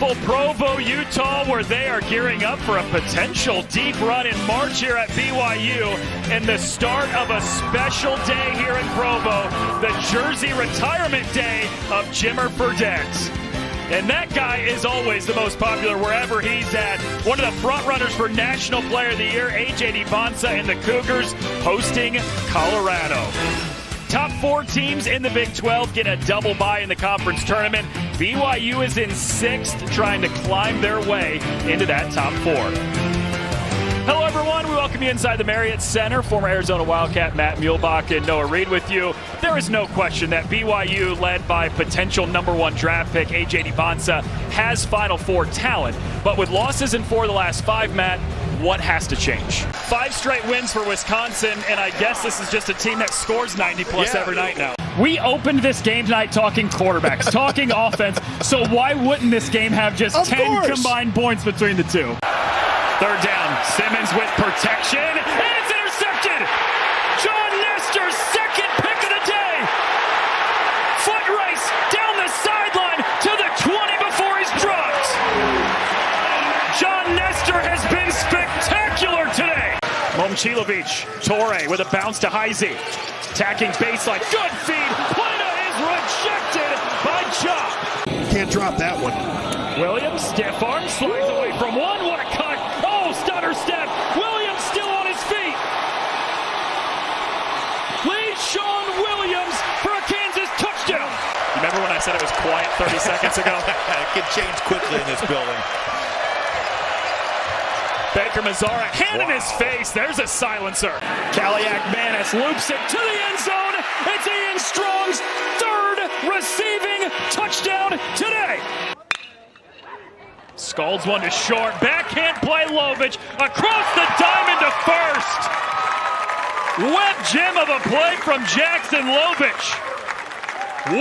beautiful Provo, Utah, where they are gearing up for a potential deep run in March here at BYU and the start of a special day here in Provo, the Jersey retirement day of Jimmer Fredette. And that guy is always the most popular wherever he's at. One of the front runners for National Player of the Year, A.J. Dybantsa and the Cougars hosting Colorado. Top 4 teams in the Big 12 get a double bye in the conference tournament. BYU is in 6th, trying to climb their way into that top 4. Hello, everyone. We welcome you inside the Marriott Center. Former Arizona Wildcat Matt Muehlbach and Noah Reed with you. There is no question that BYU, led by potential #1 draft pick A.J. Dybantsa, has Final Four talent. But with losses in 4 of the last 5, Matt, what has to change? 5 straight wins for Wisconsin, and I guess this is just a team that scores 90-plus every night now. We opened this game tonight talking quarterbacks, talking offense, so why wouldn't this game have just 10 combined points between the two? Third down, Simmons with protection, and it's intercepted! John Nestor's second pick of the day! Foot race down the sideline to the 20 before he's dropped! John Nestor has been spectacular today! Momcilovic, Torre with a bounce to Heisey. Attacking baseline, good feed, Plata is rejected by Chop! Can't drop that one. Williams, stiff arm, slides away from one, what a cut! Oh, stutter step, Williams still on his feet! Lead Sean Williams for a Kansas touchdown! You remember when I said it was quiet 30 seconds ago? It can change quickly in this building. Baker Mazara, hand in his face, there's a silencer. Kaliak Manis loops it to the end zone. It's Ian Strong's 3rd receiving touchdown today. Scalds one to short, backhand play Lovich, across the diamond to first. Web gem of a play from Jackson Lovich.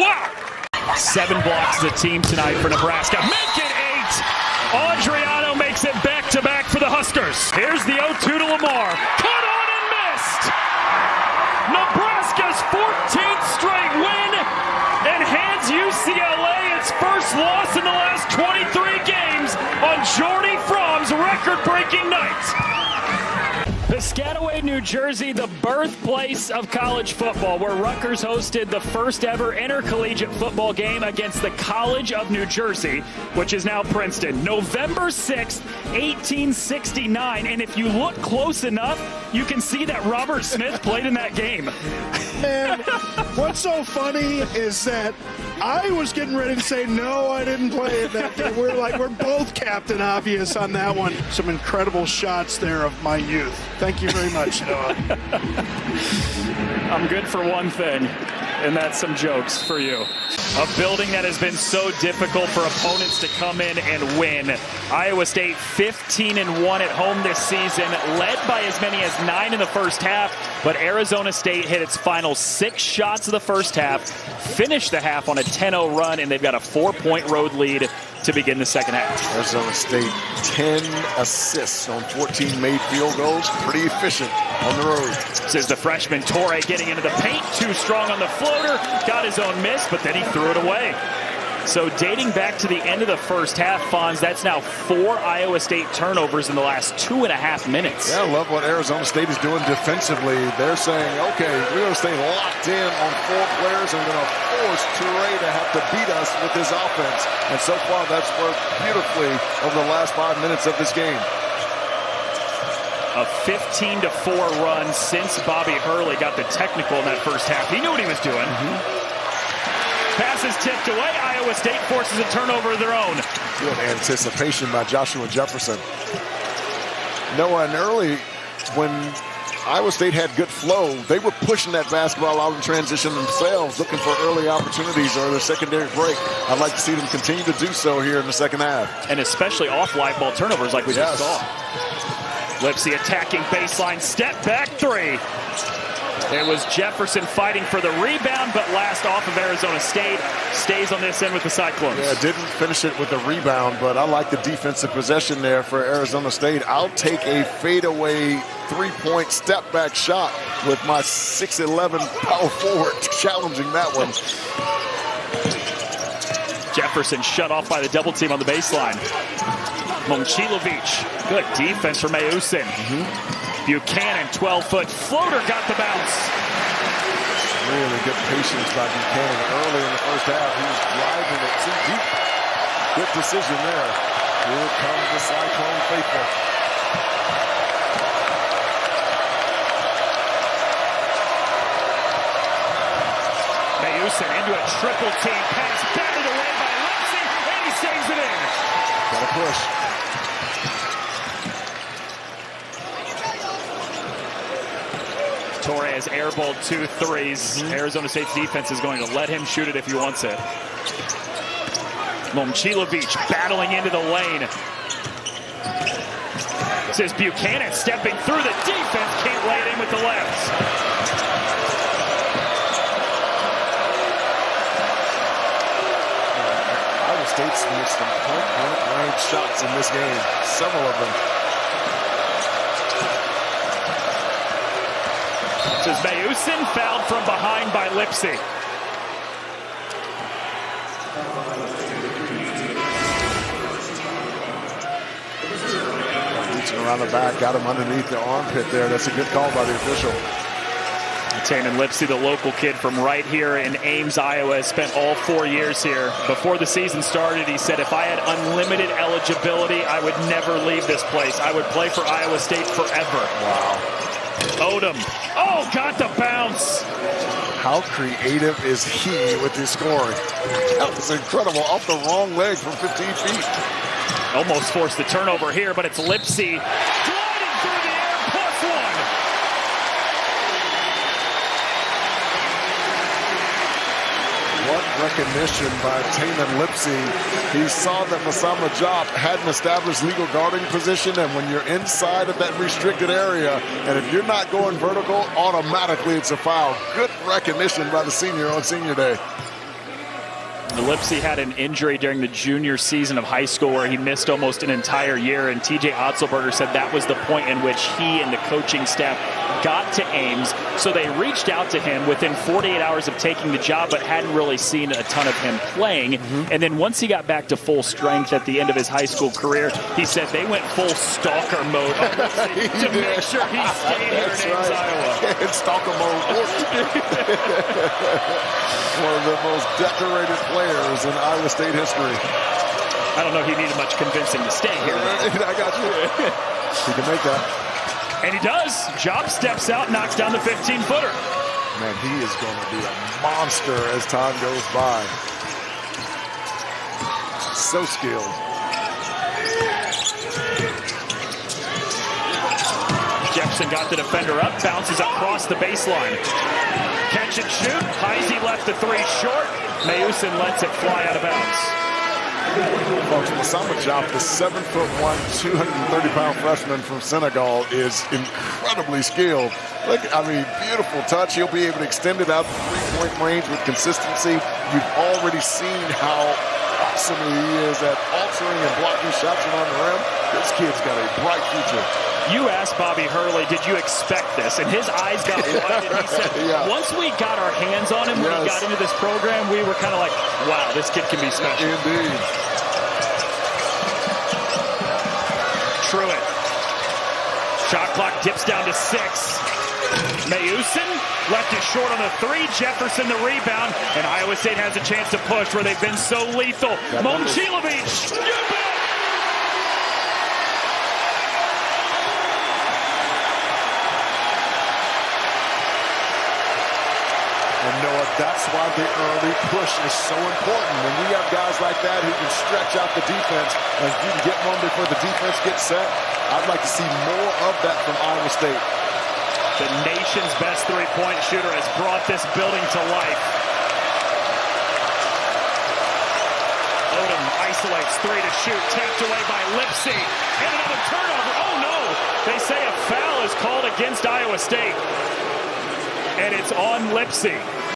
Wow. 7 blocks as a team tonight for Nebraska. Make it 8. Adriano makes it back-to-back for the Huskers. Here's the 0-2 to Lamar. Cut on and missed. Nebraska's 14th straight win and hands UCLA its first loss in the last 23 games on Jordy Fromm's record-breaking night. Piscataway, New Jersey, the birthplace of college football, where Rutgers hosted the first ever intercollegiate football game against the College of New Jersey, which is now Princeton. November 6th, 1869. And if you look close enough, you can see that Robert Smith played in that game. Man, what's so funny is that I was getting ready to say, no, I didn't play in that game. We're both Captain Obvious on that one. Some incredible shots there of my youth. Thank you very much, Noah. I'm good for one thing, and that's some jokes for you. A building that has been so difficult for opponents to come in and win. Iowa State 15-1 at home this season, led by as many as 9 in the first half, but Arizona State hit its final 6 shots of the first half, finished the half on a 10-0 run, and they've got a 4-point road lead to begin the second half. Arizona State, 10 assists on 14 made field goals. Pretty efficient on the road. This is the freshman Torre getting into the paint. Too strong on the floater. Got his own miss, but then he threw it away. So dating back to the end of the first half, Fonz, that's now 4 Iowa State turnovers in the last 2.5 minutes. Yeah, I love what Arizona State is doing defensively. They're saying, okay, we're going to stay locked in on 4 players and we're going to force Toure to have to beat us with his offense. And so far, that's worked beautifully over the last 5 minutes of this game. A 15-4 run since Bobby Hurley got the technical in that first half. He knew what he was doing. Pass is tipped away. Iowa State forces a turnover of their own. Good anticipation by Joshua Jefferson. Noah, and early, when Iowa State had good flow, they were pushing that basketball out in transition themselves, looking for early opportunities or their secondary break. I'd like to see them continue to do so here in the second half. And especially off live ball turnovers like we just saw. Lipsy attacking baseline, step back 3. It was Jefferson fighting for the rebound, but last off of Arizona State. Stays on this end with the Cyclones. Yeah, didn't finish it with the rebound, but I like the defensive possession there for Arizona State. I'll take a fadeaway 3-point step back shot with my 6'11" power forward challenging that one. Jefferson shut off by the double team on the baseline. Momcilovic, good defense for Mayusin. Buchanan, 12-foot floater, got the bounce. Really good patience by Buchanan early in the first half. He was driving it too deep. Good decision there. Here comes the Cyclone faithful. Mayusin into a triple team pass, batted away by Lipsy, and he saves it in. Got to push. Torres airballed 2 threes. Arizona State's defense is going to let him shoot it if he wants it. Momcilovic battling into the lane. This is Buchanan stepping through the defense, can't lay it in with the left. Iowa State's missed some point-blank range shots in this game. Several of them. This is Mayusin, fouled from behind by Lipsy. Reaching around the back, got him underneath the armpit there. That's a good call by the official. Taman Lipsy, the local kid from right here in Ames, Iowa, has spent all 4 years here. Before the season started, he said, if I had unlimited eligibility, I would never leave this place. I would play for Iowa State forever. Wow. Odom. Oh, got the bounce. How creative is he with his scoring? That was incredible. Off the wrong leg from 15 feet. Almost forced the turnover here, but it's Lipsy gliding through the air, +1. What recognition by Taman Lipsy. He saw that Masama Diop had an established legal guarding position, and when you're inside of that restricted area, and if you're not going vertical, automatically it's a foul. Good recognition by the senior on senior day. Lipsy had an injury during the junior season of high school where he missed almost an entire year, and TJ Otzelberger said that was the point in which he and the coaching staff got to Ames. So they reached out to him within 48 hours of taking the job, but hadn't really seen a ton of him playing. And then once he got back to full strength at the end of his high school career, he said they went full stalker mode on Lipsy to make sure he stayed here in Ames, Iowa. In stalker mode. One of the most decorated players in Iowa State history. I don't know if he needed much convincing to stay here. I got you. He can make that. And he does. Diop steps out, knocks down the 15-footer. Man, he is going to be a monster as time goes by. So skilled. Jefferson got the defender up, bounces across the baseline. Catch and shoot. Heisey left the 3 short. Mayusin lets it fly out of bounds. Folks, Masama Diop, the 7'1", 230-pound freshman from Senegal, is incredibly skilled. Look, I mean, beautiful touch. He'll be able to extend it out to three-point range with consistency. You've already seen how awesome he is at altering and blocking shots around the rim. This kid's got a bright future. You asked Bobby Hurley, did you expect this? And his eyes got wide, and he said, once we got our hands on him, when he got into this program, we were kind of like, wow, this kid can be special. Indeed. Truitt. Shot clock dips down to 6. Mayusin left it short on the 3. Jefferson the rebound, and Iowa State has a chance to push where they've been so lethal. Momcilovic. And Noah, that's why the early push is so important. When we have guys like that who can stretch out the defense, and if you can get one before the defense gets set, I'd like to see more of that from Iowa State. The nation's best three-point shooter has brought this building to life. Odom isolates 3 to shoot, tapped away by Lipsy. And another turnover. Oh no! They say a foul is called against Iowa State. And it's on Lipsy.